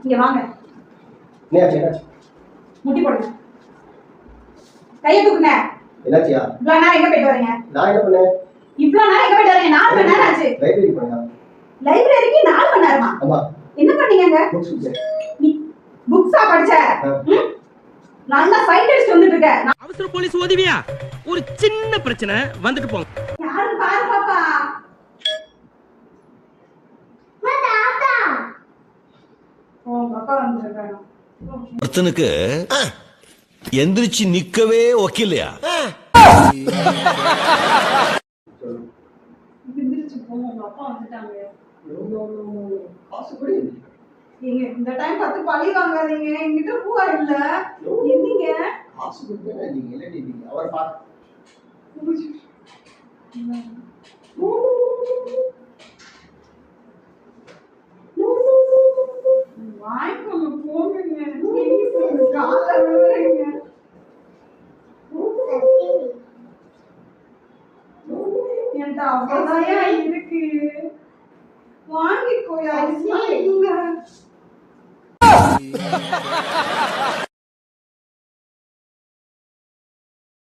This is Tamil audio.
இங்க வாங்க. என்னாச்சு? முட்டி போடுங்க. கையை தூக்குங்க. என்னாச்சியா? இவ்வளவு நேரம் எங்க போயிட்டு வரீங்க? நான் என்ன பண்ணேன்? இவ்வளவு நேரம் எங்க போயிட்டு வரீங்க? 4 மணி நேரம் ஆச்சு. லைப்ரரி போனேன். லைப்ரரிக்கு 4 மணி நேரமா? ஆமா. என்ன பண்ணீங்க? புக்ஸ் படிச்சேன். நீ புக்ஸா படிச்ச? நல்லா ஃபைட் அடிச்சு வந்துட்டு இருக்க. அவசர போலீஸ் ஓடிவியா? ஒரு சின்ன பிரச்சனை வந்துட்டு போங்க. யாரு பாரு பாப்பா. தாத்தா. ஓ பாப்பா வந்திருக்காங்க. ஒருத்தனுக்கு எந்திரிச்சு நிக்கவே ஒக்கில்லையா? எந்திரிச்சு போங்க, உங்க அப்பா வந்துட்டாங்க. காசு கொடு. நீங்க இந்த டைம் பார்த்து பழி வாங்காதீங்க. என்கிட்ட ரூபா இல்ல. என்னங்க? காசு கொடுத்தா நீங்க இல்ல நீங்க அவர் பாத்து. வாய்க்கோங்க போங்க. ப்ளீஸ் கால விடுங்க. என்கிட்ட அவ்வளோதாயா இருக்கு. வாங்கிக்கோயா.